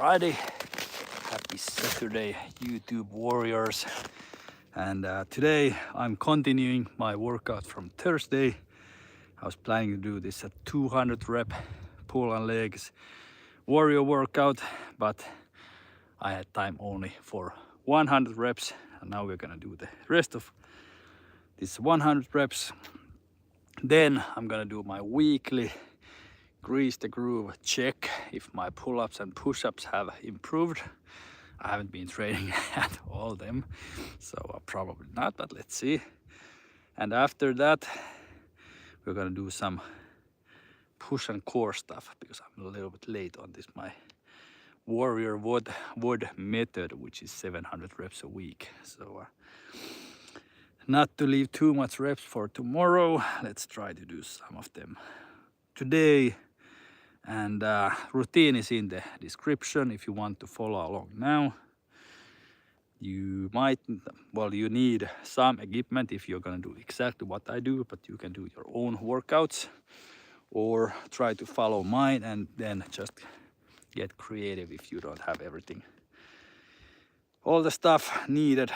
Alrighty, happy Saturday YouTube warriors, and today I'm continuing my workout from Thursday. I was planning to do this at 200 rep pull and legs warrior workout, but I had time only for 100 reps, and now we're gonna do the rest of this 100 reps. Then I'm gonna do my weekly grease the groove check if my pull-ups and push-ups have improved. I haven't been training at all them, so probably not, but let's see. And after that we're gonna do some push and core stuff because I'm a little bit late on this my warrior wood method, which is 700 reps a week. So not to leave too much reps for tomorrow, let's try to do some of them today. And routine is in the description if you want to follow along now. You might, well, you need some equipment if you're gonna do exactly what I do, but you can do your own workouts or try to follow mine and then just get creative if you don't have everything, all the stuff needed.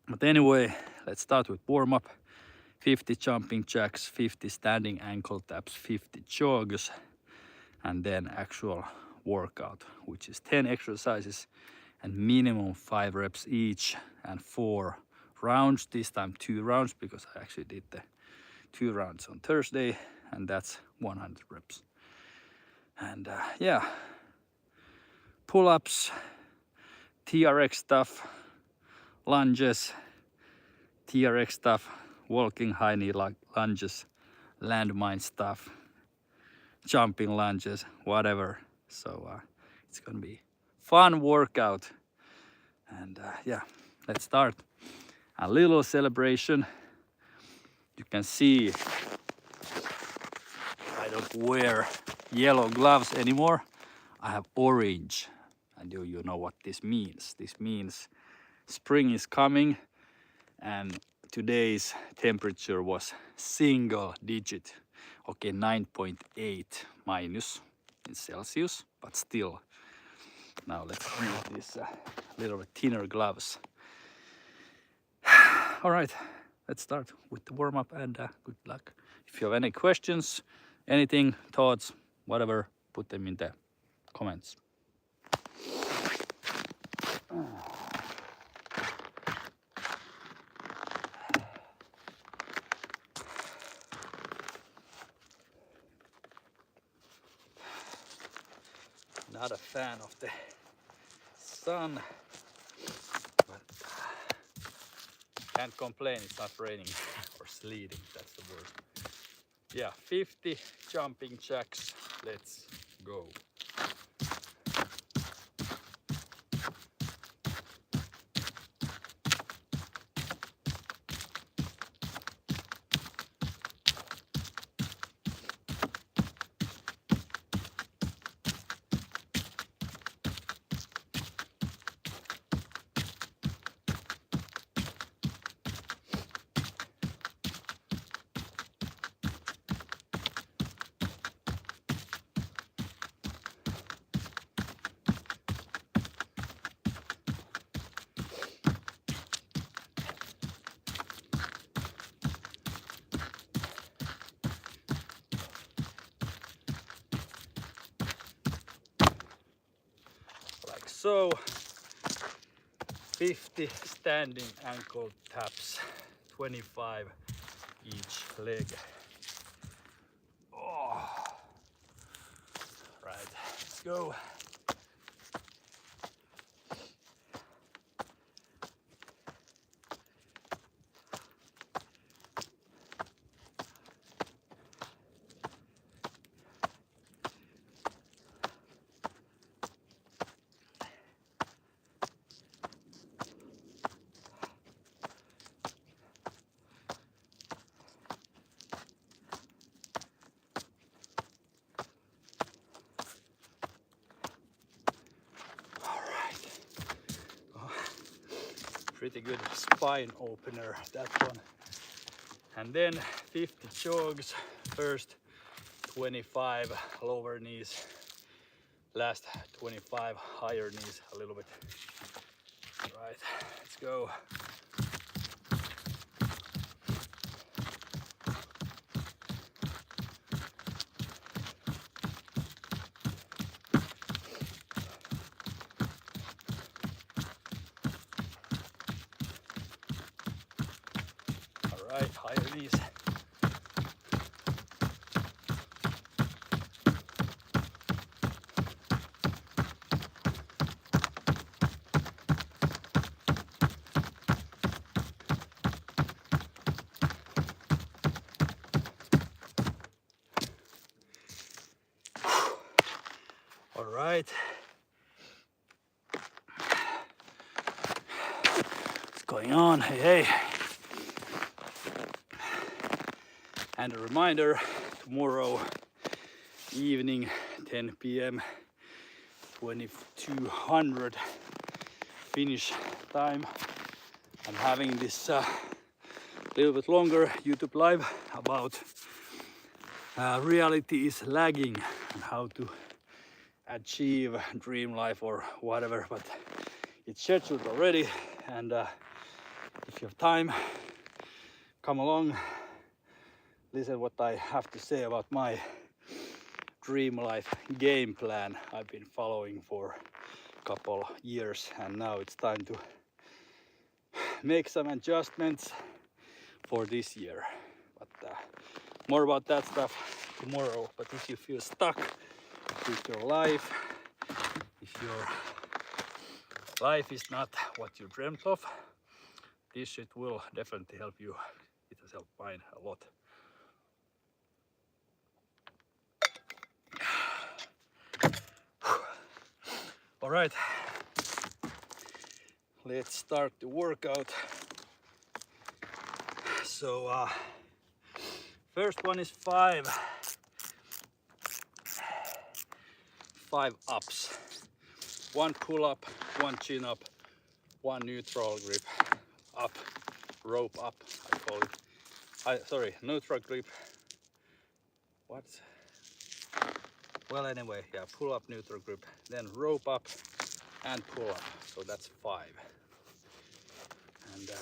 But anyway, let's start with warm-up. 50 jumping jacks, 50 standing ankle taps, 50 jogs, and then actual workout, which is 10 exercises and minimum 5 reps each and 4 rounds. This time 2 rounds because I actually did the 2 rounds on Thursday, and that's 100 reps. And yeah, pull-ups, TRX stuff, lunges, TRX stuff, walking high knee lunges, landmine stuff, jumping lunges, whatever. So it's gonna be fun workout. And yeah, let's start. A little celebration. You can see I don't wear yellow gloves anymore. I have orange. And do you know what this means? This means spring is coming, and today's temperature was single digit. Okay, 9.8 minus in Celsius, but still. Now let's use these little bit thinner gloves. All right, let's start with the warm-up, and good luck. If you have any questions, anything, thoughts, whatever, put them in the comments. Not a fan of the sun, but can't complain, it's not raining or sleeting, that's the word. Yeah, 50 jumping jacks, let's go. So 50 standing ankle taps, 25 each leg. Oh. Right, let's go. Pretty good spine opener, that one. And then 50 jogs, first 25 lower knees, last 25 higher knees a little bit. Right, let's go. All right, higher knees. All right. What's going on? Hey, hey. And a reminder, tomorrow evening, 10 p.m., 2200 Finnish time. I'm having this little bit longer YouTube live about reality is lagging and how to achieve dream life or whatever, but it's scheduled already, and if you have time, come along, listen what I have to say about my dream life game plan I've been following for a couple years, and now it's time to make some adjustments for this year. But more about that stuff tomorrow. But if you feel stuck with your life, if your life is not what you dreamt of, this shit will definitely help you. It has helped mine a lot. All right, let's start the workout. So first one is five ups. One pull up, one chin up, one neutral grip up, rope up, I call it. Sorry, neutral grip. What? Well, anyway, yeah, pull up, neutral grip, then rope up and pull up. So that's five. And yeah.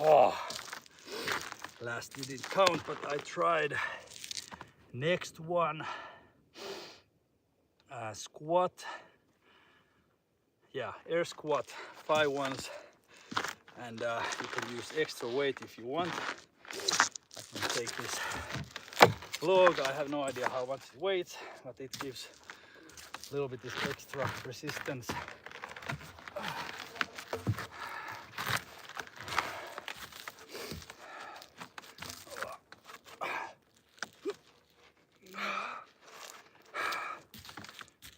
Oh, last we didn't count, but I tried. Next one, squat. Yeah, air squat, 5 ones, and you can use extra weight if you want. I can take this log. I have no idea how much it weighs, but it gives a little bit this extra resistance.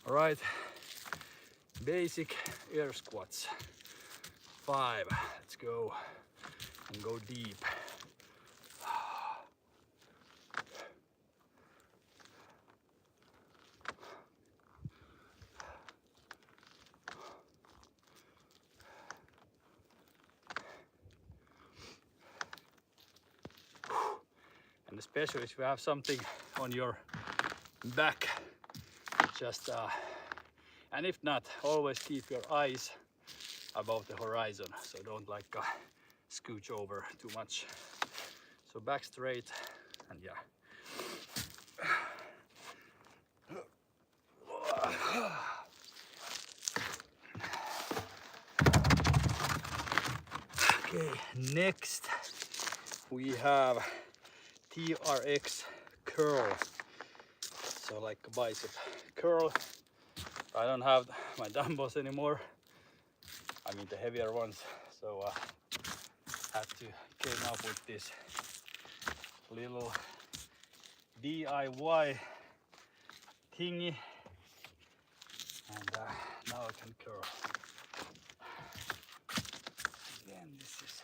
All right, basic air squats. 5. Let's go and go deep. And especially if you have something on your back, just And if not, always keep your eyes above the horizon, so don't like scooch over too much. So back straight, and yeah. Okay, next we have TRX Curl. So like a bicep curl. I don't have my dumbbells anymore. I mean the heavier ones. So had to came up with this little DIY thingy, and now I can curl. Again, this is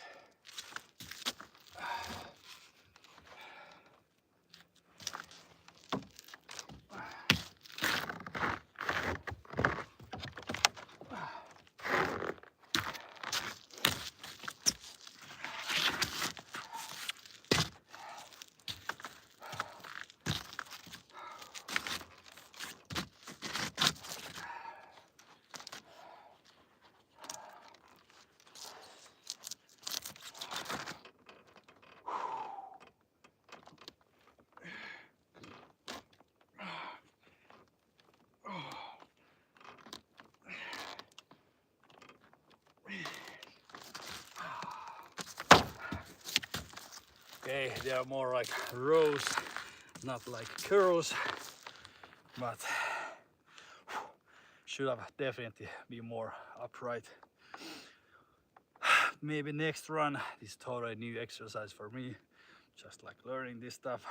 okay, they are more like rows, not like curls, but should have definitely be more upright. Maybe next run, this is totally new exercise for me, just like learning this stuff.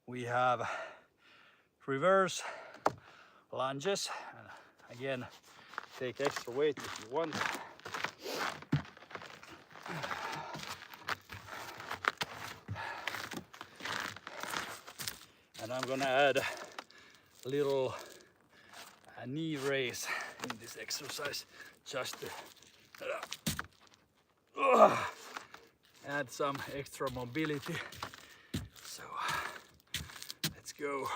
We have reverse lunges, and again, take extra weight if you want. And I'm gonna add a little knee raise in this exercise, just to add some extra mobility. So let's go.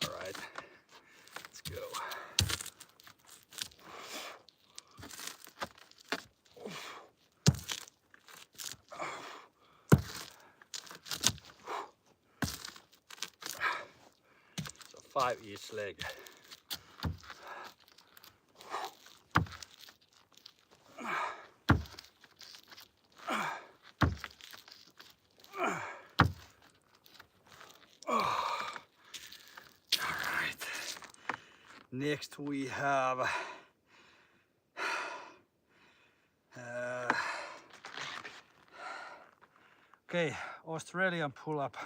All right, let's go. So 5 each leg. Next we have okay, Australian pull-up.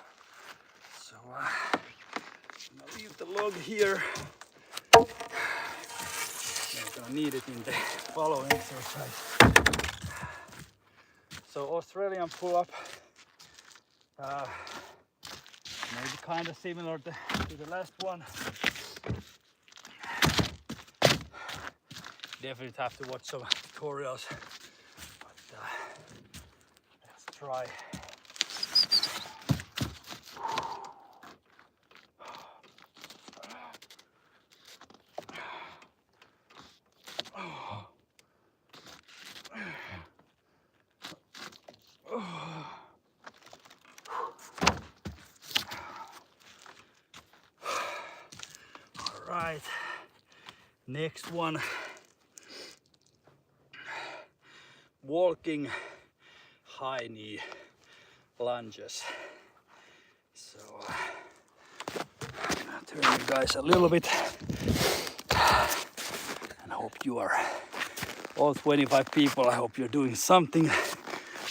So I'm gonna leave the log here. I'm gonna need it in the following exercise. So Australian pull-up, maybe kind of similar to the last one. Definitely have to watch some tutorials, but let's try. All right, next one. Walking high knee lunges. So I'm gonna turn you guys a little bit, and I hope you are all 25 people. I hope you're doing something,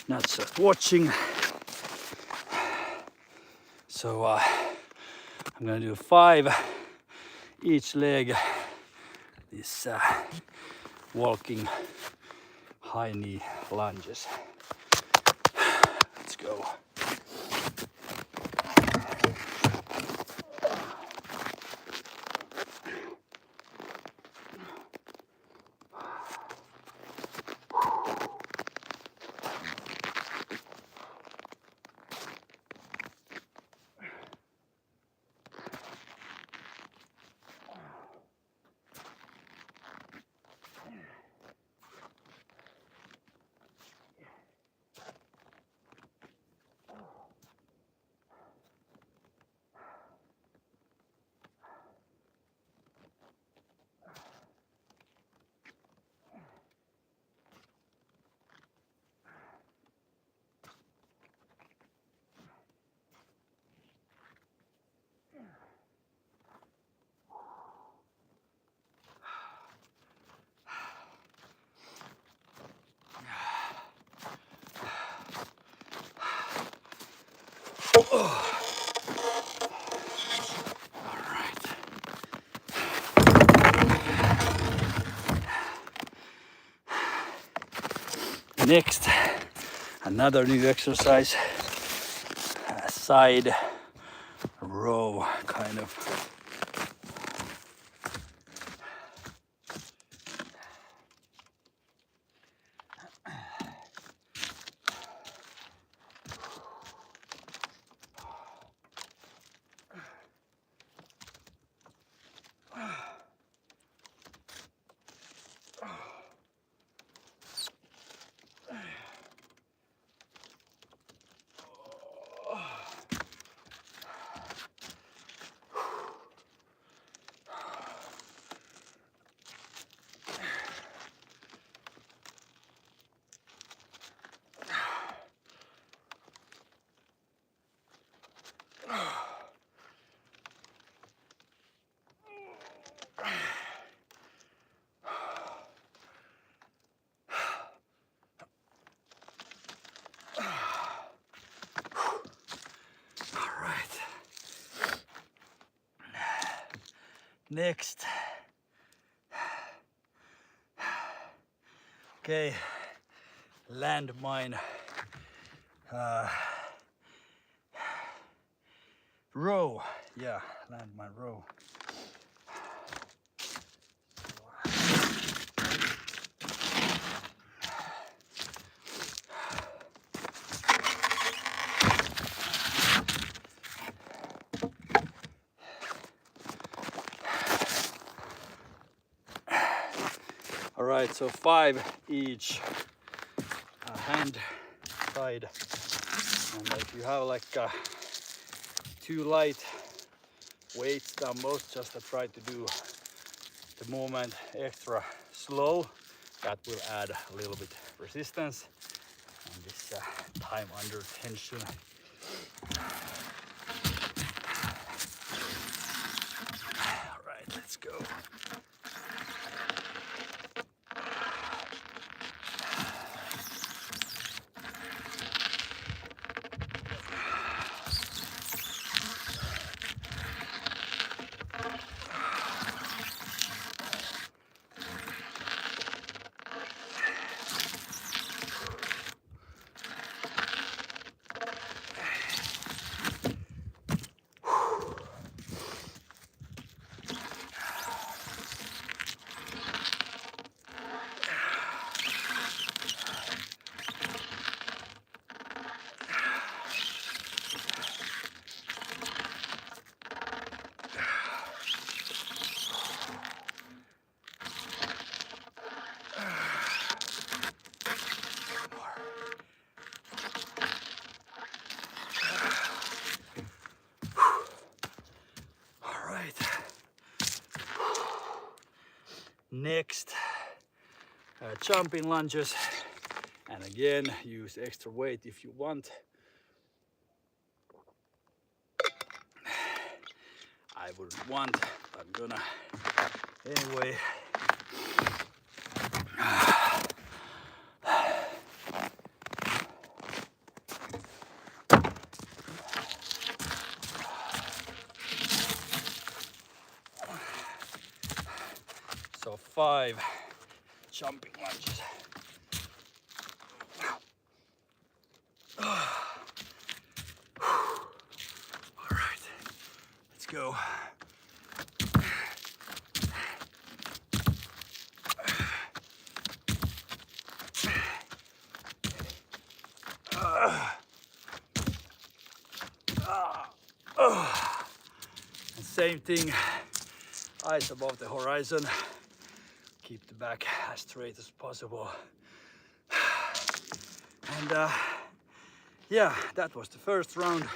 not just watching. So I'm gonna do 5 each leg. This walking high knee lunges. Let's go. Next, another new exercise, a side row kind of. Next, okay, Landmine row, yeah, Landmine row. All right, so 5 each hand side, and if you have like too light weights down most, just try to do the movement extra slow. That will add a little bit resistance and this time under tension. All right, let's go. Next, jumping lunges, and again use extra weight if you want. I wouldn't want, but I'm gonna anyway. So 5 jumping lunges. All right, let's go. And same thing, eyes above the horizon. Keep the back as straight as possible. And yeah, that was the first round.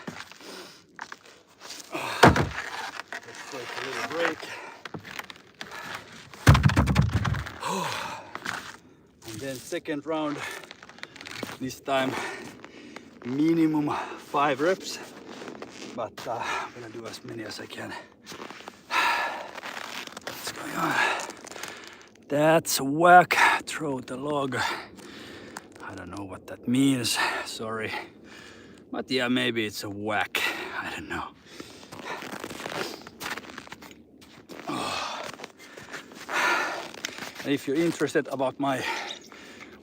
Let's take a little break. And then second round, this time minimum 5 reps, but I'm gonna do as many as I can. What's going on? That's whack, throw the log. I don't know what that means, sorry. But yeah, maybe it's a whack, I don't know. If you're interested about my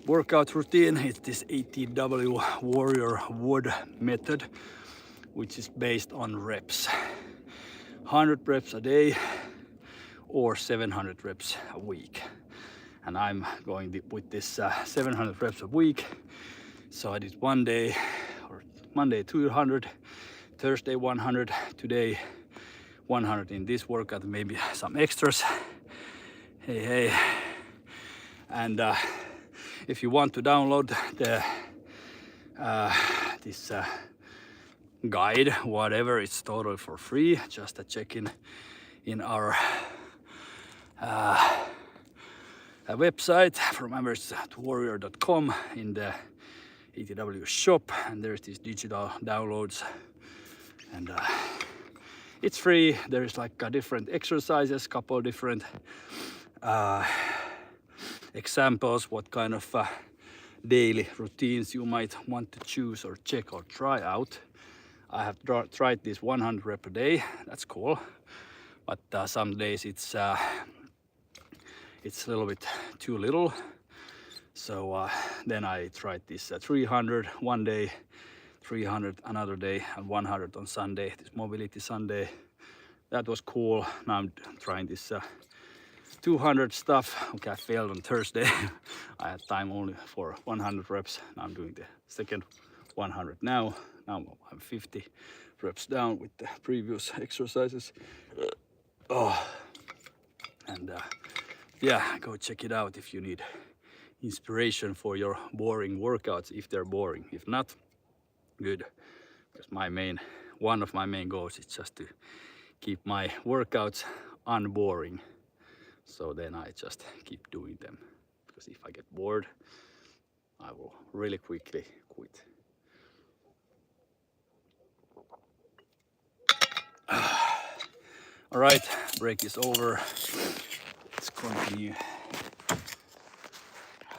workout routine is this ATW Warrior Wood method, which is based on reps. 100 reps a day or 700 reps a week. And I'm going with this 700 reps a week. So I did one day, or Monday 200, Thursday 100, today 100 in this workout, maybe some extras. Hey. And if you want to download the this guide, whatever, it's totally for free. Just a check in our website from members@warrior.com in the ATW shop, and there's these digital downloads, and it's free. There's like different exercises, couple different examples, what kind of daily routines you might want to choose or check or try out. I have tried this 100 rep a day. That's cool, but some days it's a little bit too little. So then I tried this 300 one day, 300 another day, and 100 on Sunday, this mobility Sunday. That was cool. Now I'm trying this 200 stuff. Okay, I failed on Thursday. I had time only for 100 reps. Now I'm doing the second 100 now. Now I'm 50 reps down with the previous exercises. And yeah, go check it out if you need inspiration for your boring workouts, if they're boring. If not, good. Because one of my main goals is just to keep my workouts unboring. So then I just keep doing them. Because if I get bored, I will really quickly quit. All right, break is over. Let's continue.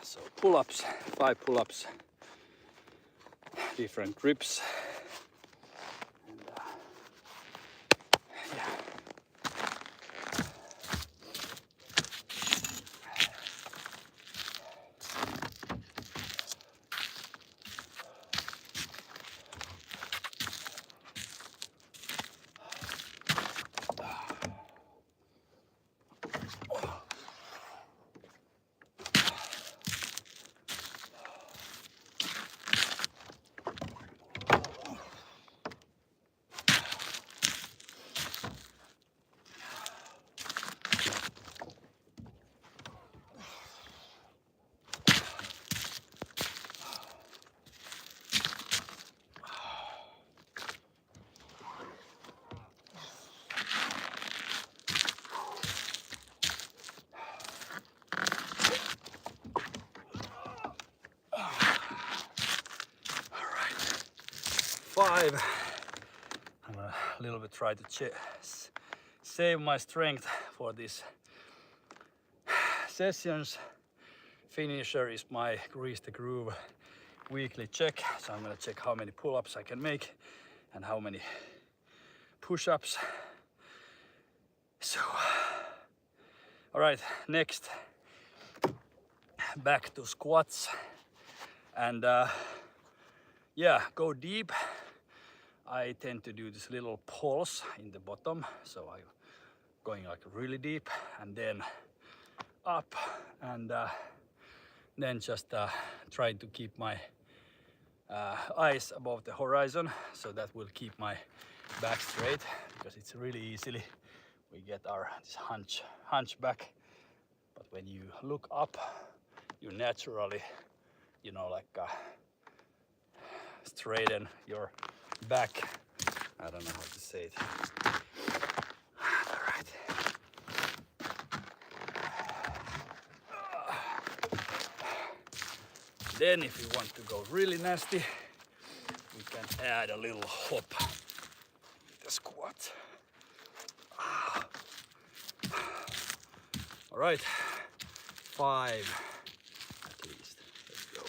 So pull-ups, 5 pull-ups, different grips. And, yeah. Five. I'm gonna a little bit try to save my strength for these sessions. Finisher is my Grease the Groove weekly check. So I'm gonna check how many pull-ups I can make and how many push-ups. So, all right, next, back to squats. And yeah, go deep. I tend to do this little pulse in the bottom, so I'm going like really deep and then up, and then just trying to keep my eyes above the horizon, so that will keep my back straight, because it's really easily we get our this hunch back. But when you look up, you naturally, you know, like straighten your back. I don't know how to say it. All right. Then if you want to go really nasty, we can add a little hop with the squat. All right, 5 at least. Let's go.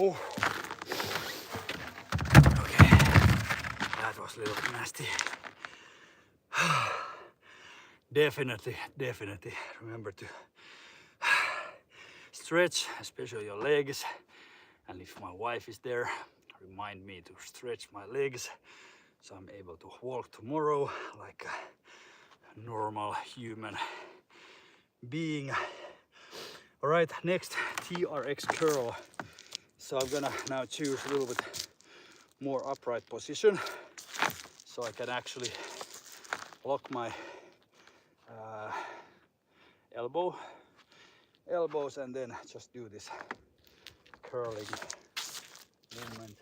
Oh. Okay, that was a little bit nasty. Definitely remember to stretch, especially your legs. And if my wife is there, remind me to stretch my legs so I'm able to walk tomorrow like a normal human being. All right, next TRX curl. So I'm gonna now choose a little bit more upright position so I can actually lock my elbows and then just do this curling movement.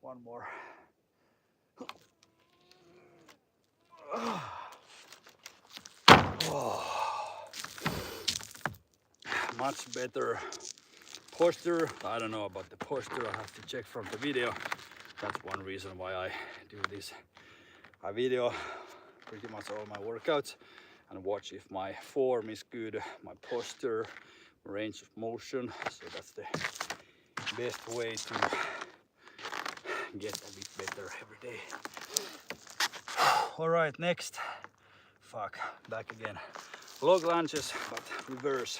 One more. Much better posture. I don't know about the posture, I have to check from the video. That's one reason why I do this. I video pretty much all my workouts and watch if my form is good, my posture, range of motion. So that's the best way to get a bit better every day. All right, next. Fuck, back again. Log lunges, but reverse.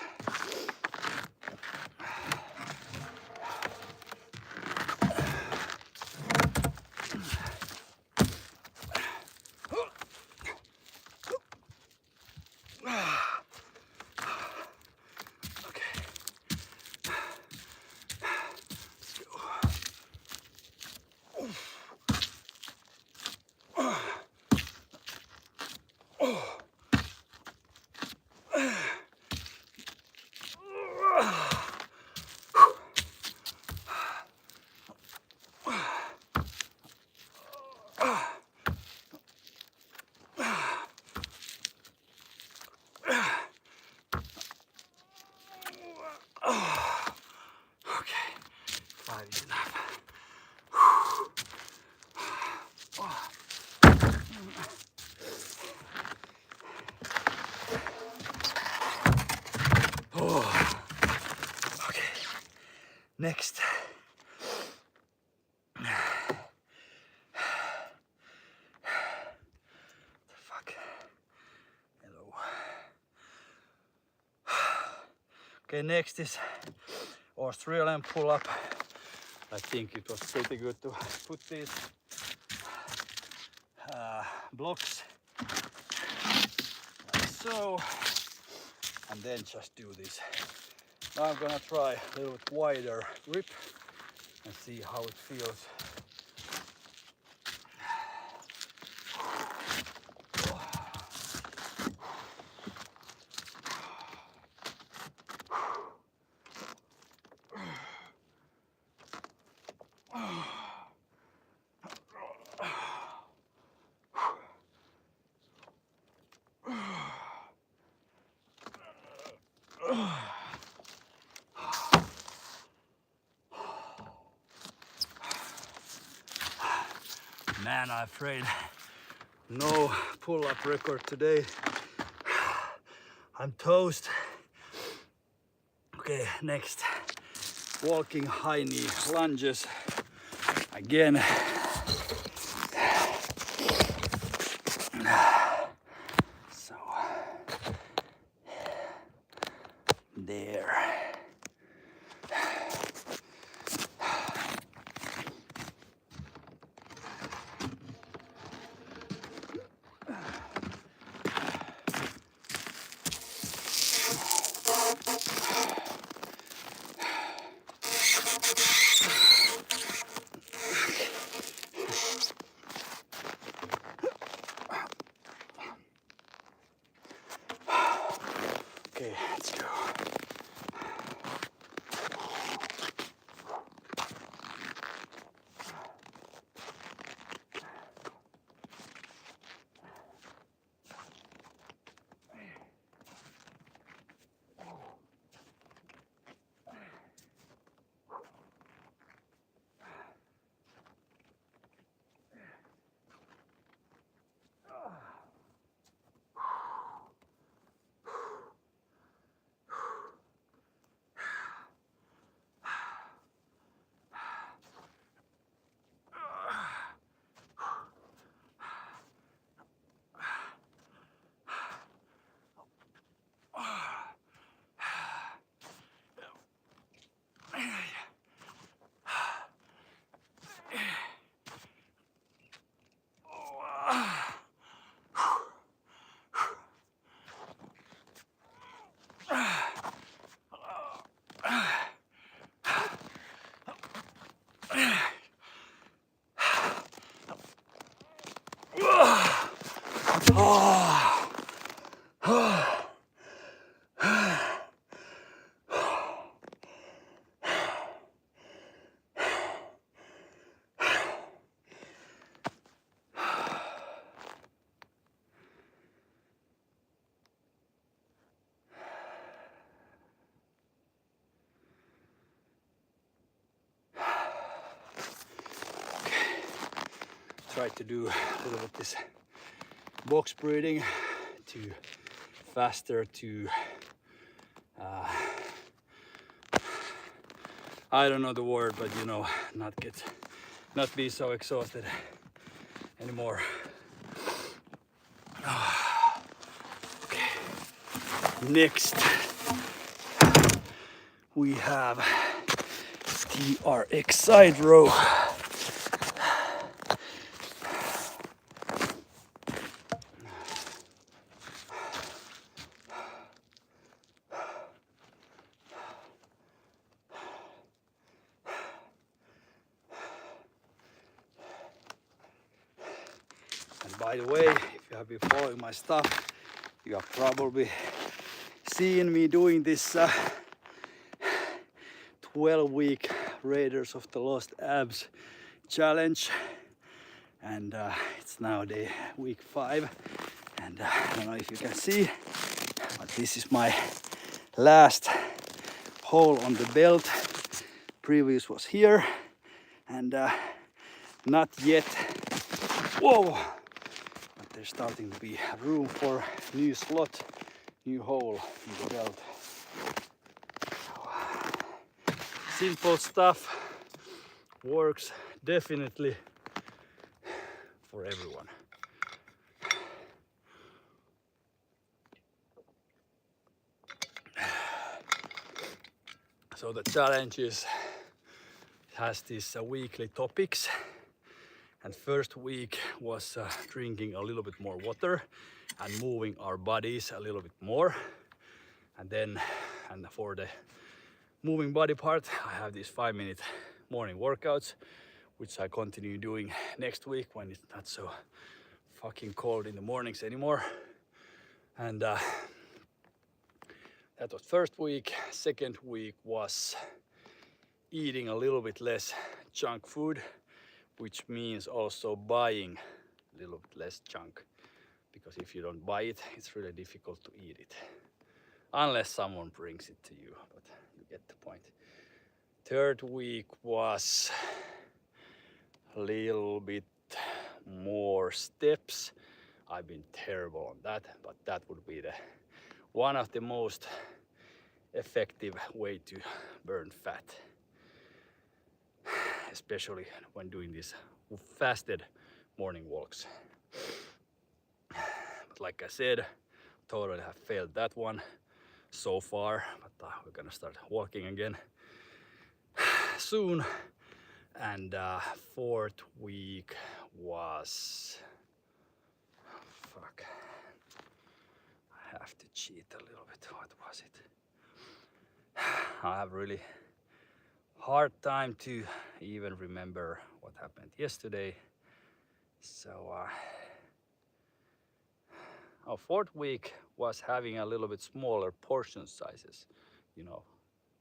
Next. Fuck. Hello. Okay, next is Australian pull-up. I think it was pretty good to put these blocks like so, and then just do this. Now I'm gonna try a little bit wider grip and see how it feels. Man, I'm afraid no pull-up record today. I'm toast. Okay, next, walking high knee lunges. Again, there. Okay, let's go. Try to do a little bit this box breathing to faster to I don't know the word, but you know, not be so exhausted anymore. Okay. Next we have TRX Side Row. And by the way, if you have been following my stuff, you have probably seen me doing this 12-week Raiders of the Lost Abs challenge, and it's now week 5, and I don't know if you can see, but this is my last hole on the belt. Previous was here, and not yet. Whoa! But there's starting to be room for new slot, new hole in the belt. Simple stuff, works definitely for everyone. So the challenge has these weekly topics, and first week was drinking a little bit more water and moving our bodies a little bit more, and for the moving body part I have these 5-minute morning workouts, which I continue doing next week when it's not so fucking cold in the mornings anymore. And that was first week. Second week was eating a little bit less junk food, which means also buying a little bit less junk, because if you don't buy it, it's really difficult to eat it unless someone brings it to you, but you get the point. Third week was a little bit more steps. I've been terrible on that, but that would be one of the most effective way to burn fat, especially when doing these fasted morning walks. But like I said, totally have failed that one. so far, but we're gonna start walking again soon. And fourth week was, fuck, I have to cheat a little bit. What was it? I have really hard time to even remember what happened yesterday. So our fourth week was having a little bit smaller portion sizes, you know,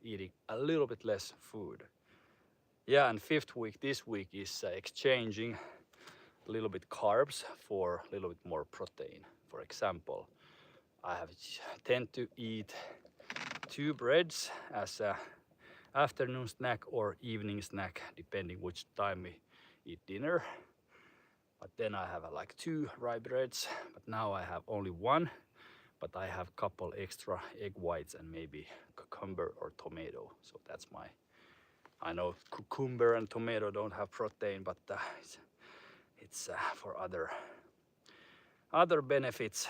eating a little bit less food. Yeah, and fifth week, this week is exchanging a little bit carbs for a little bit more protein. For example, I have tend to eat 2 breads as a afternoon snack or evening snack, depending which time we eat dinner. But then I have like 2 rye breads, but now I have only 1. But I have couple extra egg whites and maybe cucumber or tomato. So that's my, I know cucumber and tomato don't have protein, but it's for other benefits.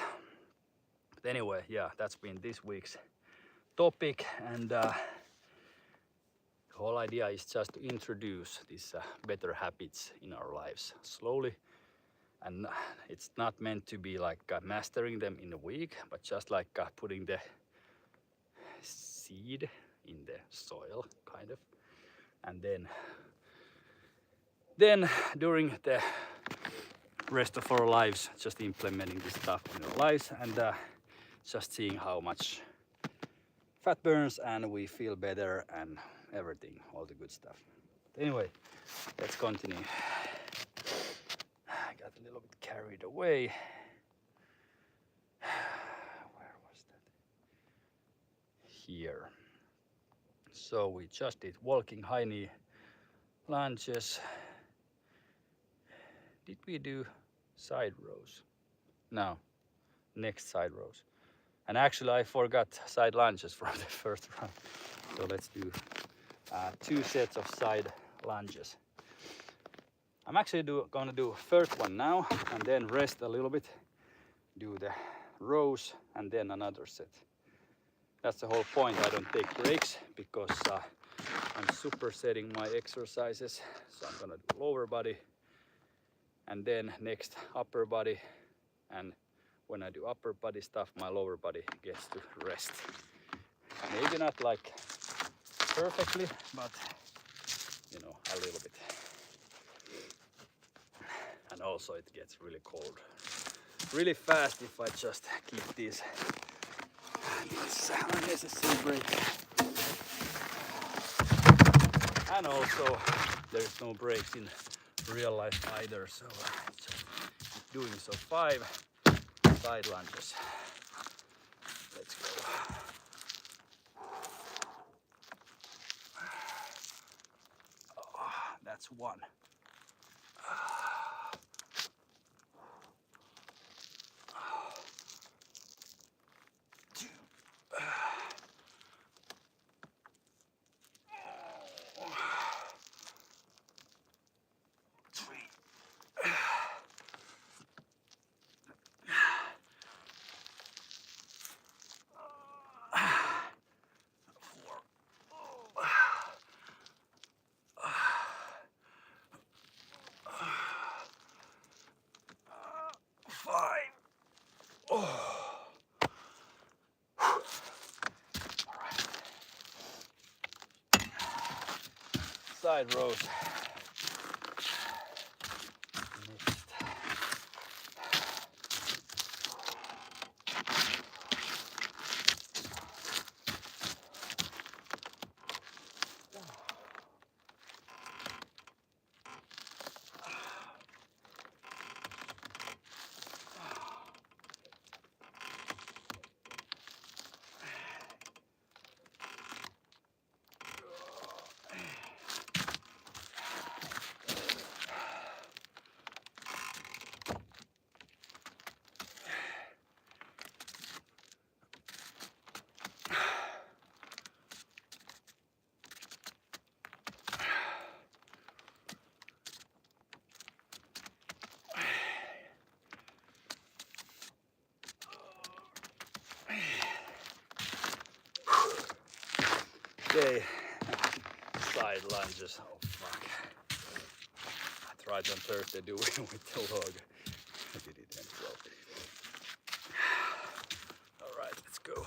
But anyway, yeah, that's been this week's topic, and the whole idea is just to introduce these better habits in our lives slowly. And it's not meant to be like mastering them in a week, but just like putting the seed in the soil, kind of. And then during the rest of our lives, just implementing this stuff in our lives, and just seeing how much fat burns and we feel better and everything, all the good stuff. But anyway, let's continue. I got a little bit carried away. Where was that? Here. So we just did walking high knee lunges. Did we do side rows? No, next side rows. And actually I forgot side lunges from the first round. So let's do 2 sets of side lunges. I'm actually gonna do first one now and then rest a little bit, do the rows and then another set. That's the whole point. I don't take breaks because I'm supersetting my exercises. So I'm gonna do lower body and then next upper body, and when I do upper body stuff, my lower body gets to rest. Maybe not like perfectly, but you know, a little bit. And also it gets really cold really fast if I just keep these unnecessary breaks. And also there's no breaks in real life either, so just keep doing. So 5 side lunges. Let's go. Oh, that's 1. 2. 3. 5. Oh. All right. Side rows. Okay, side lunges. Oh fuck. I tried on Thursday doing with the log. I did it end well. Alright, let's go.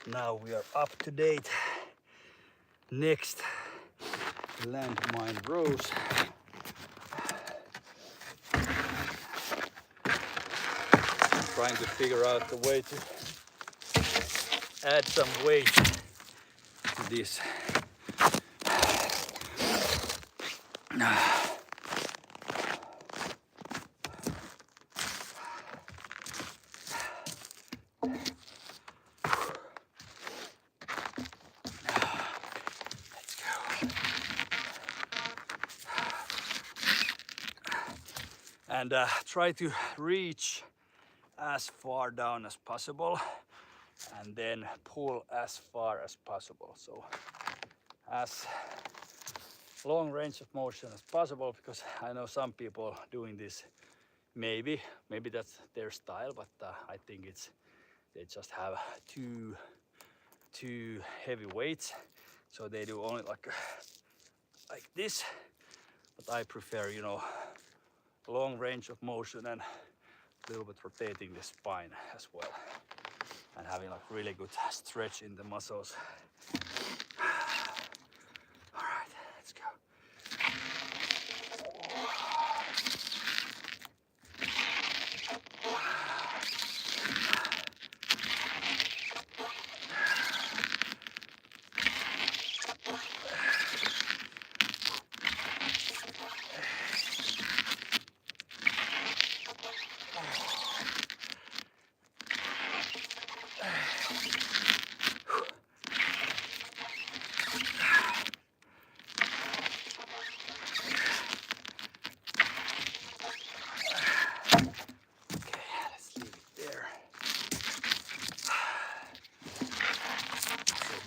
Now we are up to date. Next, Landmine rows. I'm trying to figure out the way to add some weight to this. And try to reach as far down as possible and then pull as far as possible. So as long range of motion as possible, because I know some people doing this, maybe that's their style, but I think they just have too heavy weights, so they do only like this. But I prefer, you know, long range of motion and a little bit rotating the spine as well, and having like really good stretch in the muscles. All right, let's go.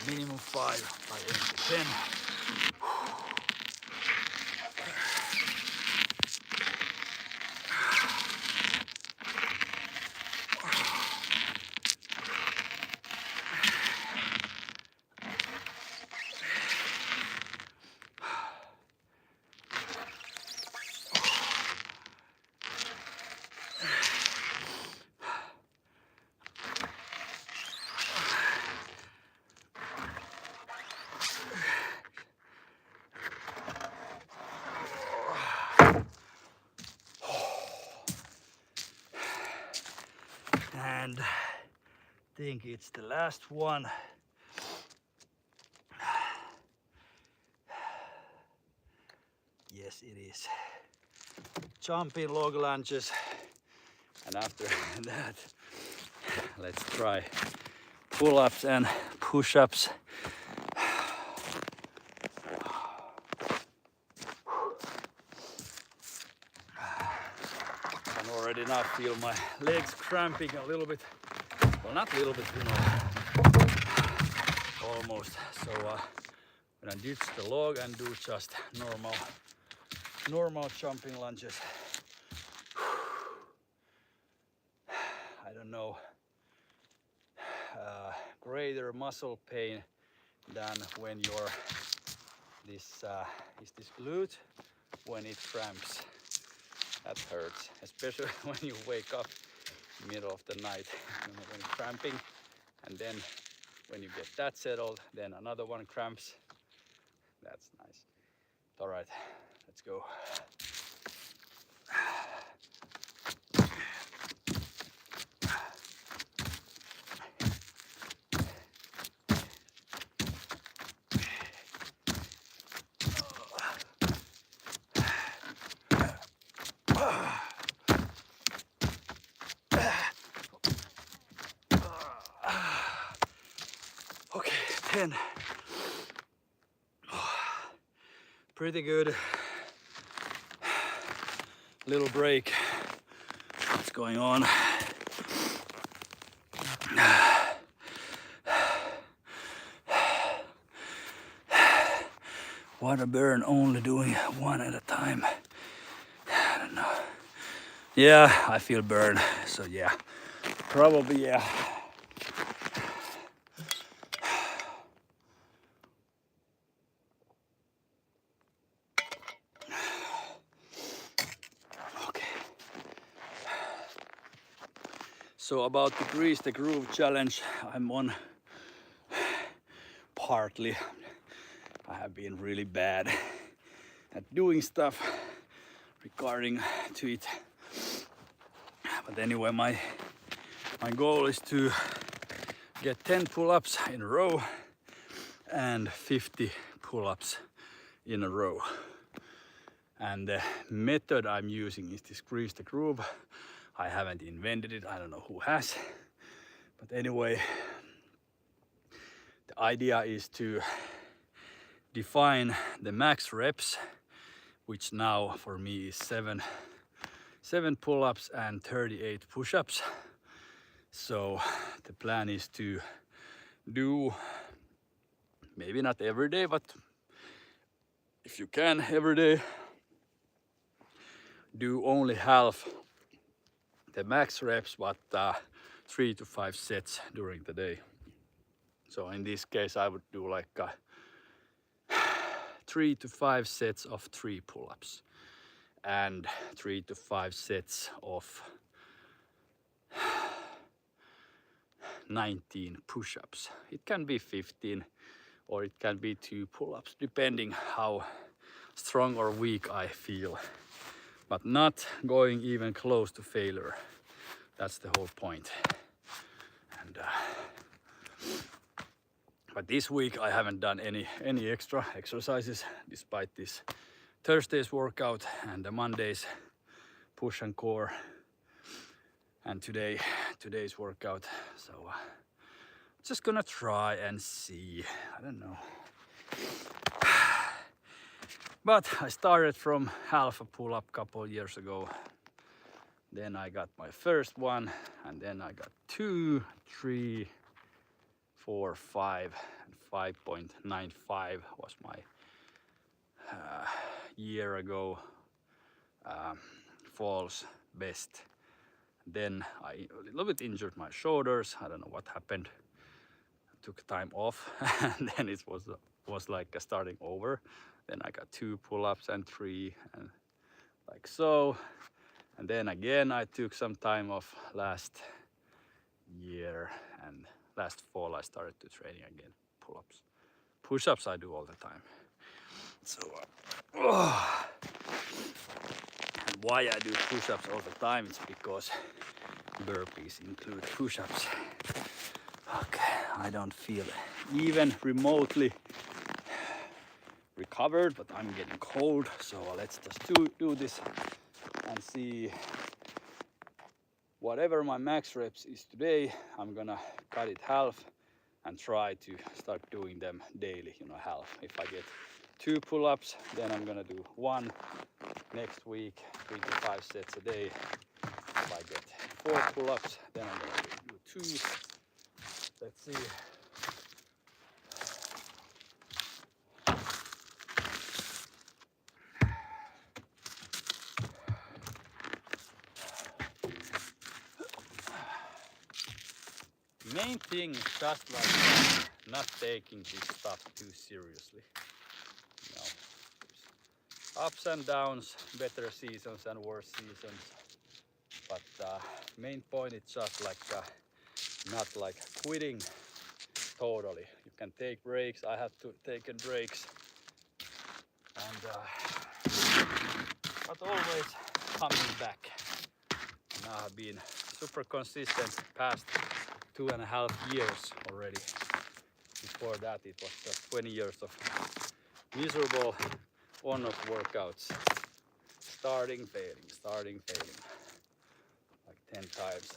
Minimum 5, I aim for 10. And I think it's the last one. Yes, it is. Jumping log lunges, and after that, let's try pull-ups and push-ups. I can already now feel my legs cramping a little bit. Well, not a little bit, you know, almost. So when I ditch the log and do just normal jumping lunges, I don't know, greater muscle pain than when your this glute, when it cramps. That hurts, especially when you wake up middle of the night, you know, when cramping, and then when you get that settled, then another one cramps. That's nice. All right, let's go. Okay, 10. Pretty good. Little break. What's going on? Water burn, only doing one at a time. I don't know. Yeah, I feel burn. So yeah, probably yeah. Okay. So about the grease the groove challenge, I'm on partly. I have been really bad at doing stuff regarding to it. But anyway, my goal is to get 10 pull-ups in a row and 50 pull-ups in a row. And the method I'm using is this grease the groove. I haven't invented it, I don't know who has. But anyway, the idea is to define the max reps, which now for me is 7 pull-ups and 38 push-ups. So the plan is to do, maybe not every day, but if you can every day, do only half the max reps, but 3 to 5 sets during the day. So in this case I would do like 3 to 5 sets of 3 pull-ups and 3 to 5 sets of 19 push-ups. It can be 15 or it can be 2 pull-ups, depending how strong or weak I feel. But not going even close to failure. That's the whole point. And but this week I haven't done any extra exercises despite this Thursday's workout and the Monday's push and core and today's workout. So just gonna try and see. I don't know. But I started from half a pull-up couple years ago. Then I got my first one, and then I got 2, 3, 4, 5, and 5.95 was my year ago fall's best. Then I a little bit injured my shoulders. I don't know what happened. I took time off, and then it was like starting over. Then I got 2 pull-ups and 3, and like so. And then again I took some time off last year, and last fall I started to training again. Pull-ups. Push-ups I do all the time. So and why I do push-ups all the time, it's because burpees include push-ups. Okay, I don't feel even remotely recovered, but I'm getting cold, so let's just do this and see. Whatever my max reps is today, I'm gonna cut it half and try to start doing them daily, you know, half. If I get 2 pull-ups, then I'm gonna do 1 next week, 3 to 5 sets a day. If I get 4 pull-ups, then I'm gonna do 2. Let's see. Main thing is just like not taking this stuff too seriously. You know, ups and downs, better seasons and worse seasons. But main point is just like not like quitting totally. You can take breaks. I have taken breaks, and but always coming back. Now I've been super consistent past 2.5 years already. Before that it was just 20 years of miserable on-off workouts. Starting, failing, like 10 times.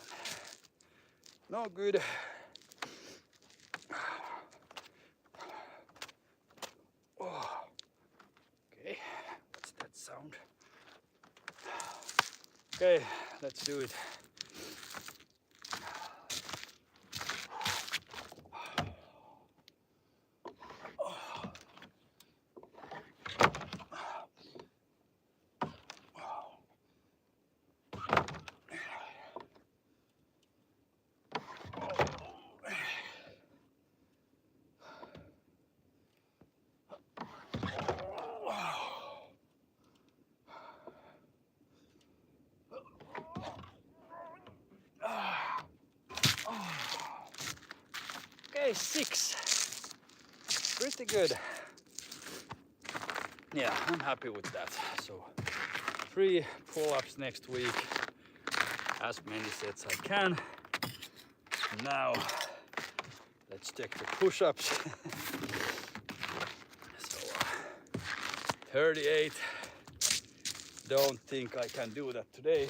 No good. Oh. Okay. sound. Okay, let's do it. Okay, 6. Pretty good. Yeah, I'm happy with that. So 3 pull-ups next week, as many sets I can. Now let's check the push-ups. So 38. Don't think I can do that today.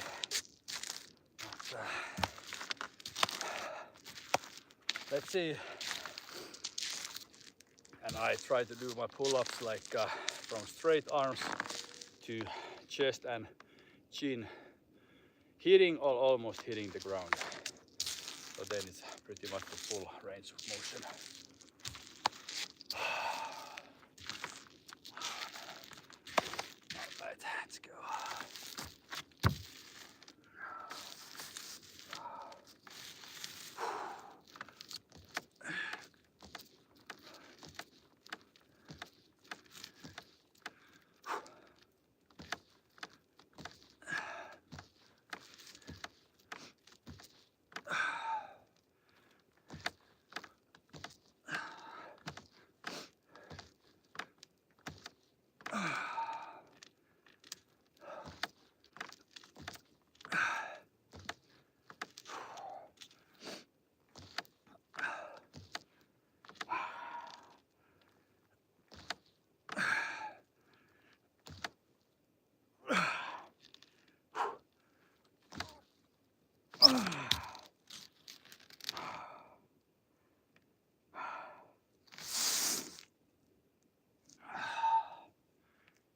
But, let's see. And I try to do my pull-ups like from straight arms to chest and chin, hitting or almost hitting the ground. So then it's pretty much the full range of motion. All right, let's go.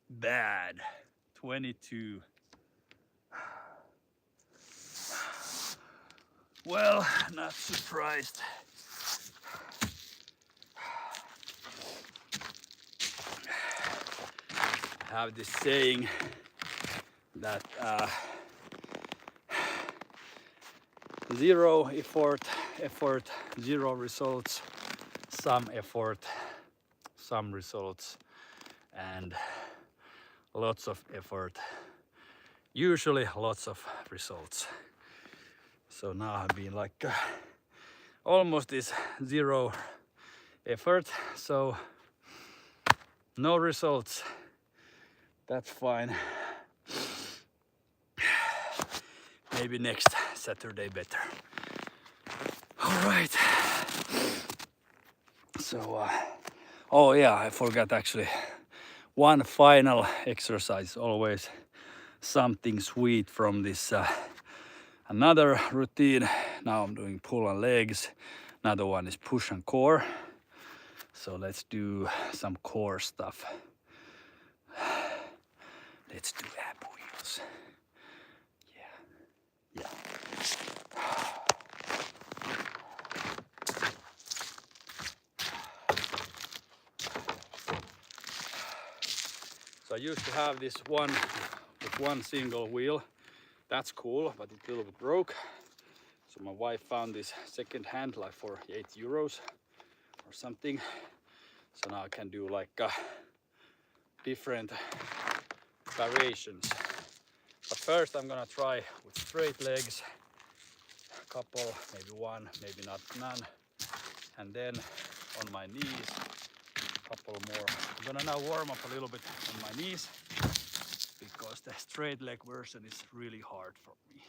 Bad. 22. Well, not surprised. I have this saying that zero effort, zero results, some effort, some results, and lots of effort, usually lots of results. So now I've been like almost this zero effort, so no results. That's fine. Maybe next Saturday better. All right. So, oh yeah, I forgot actually. One final exercise, always something sweet from this another routine. Now I'm doing pull and legs. Another one is push and core. So let's do some core stuff. Let's do ab wheels. Yeah. So I used to have this one with one single wheel. That's cool, but it's a little bit broke. So my wife found this second hand like for €8 or something. So now I can do like different variations. But first I'm gonna try with straight legs, a couple, maybe one, maybe not none. And then on my knees, a couple more. I'm gonna now warm up a little bit on my knees because the straight leg version is really hard for me.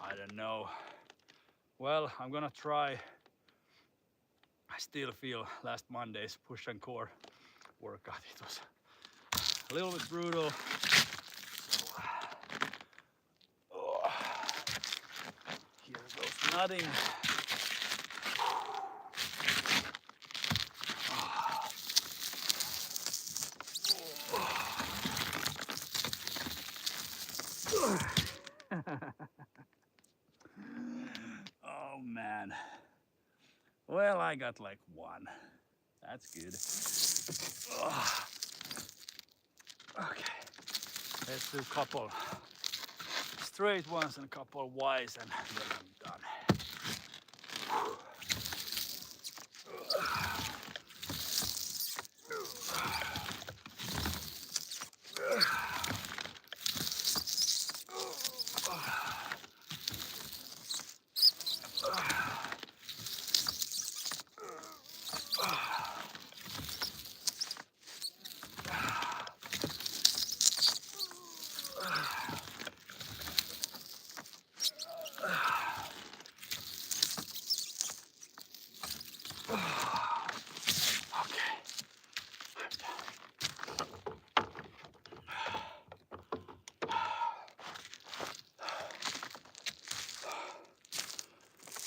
I don't know. Well, I'm gonna try I still feel last Monday's push and core workout, it was a little bit brutal. Oh, here goes nothing. Oh man. Well, I got like one. That's good. Oh. Okay. Let's do a couple straight ones and a couple Ys and then I'm done.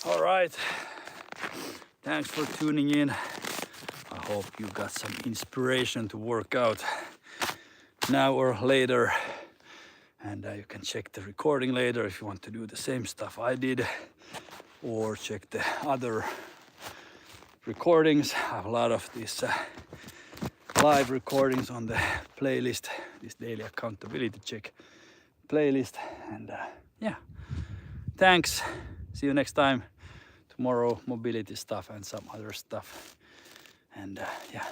All right, thanks for tuning in. I hope you got some inspiration to work out now or later. And you can check the recording later if you want to do the same stuff I did, or check the other recordings. I have a lot of these live recordings on the playlist, this daily accountability check playlist. And yeah, thanks. See you next time. Tomorrow, mobility stuff and some other stuff. And yeah.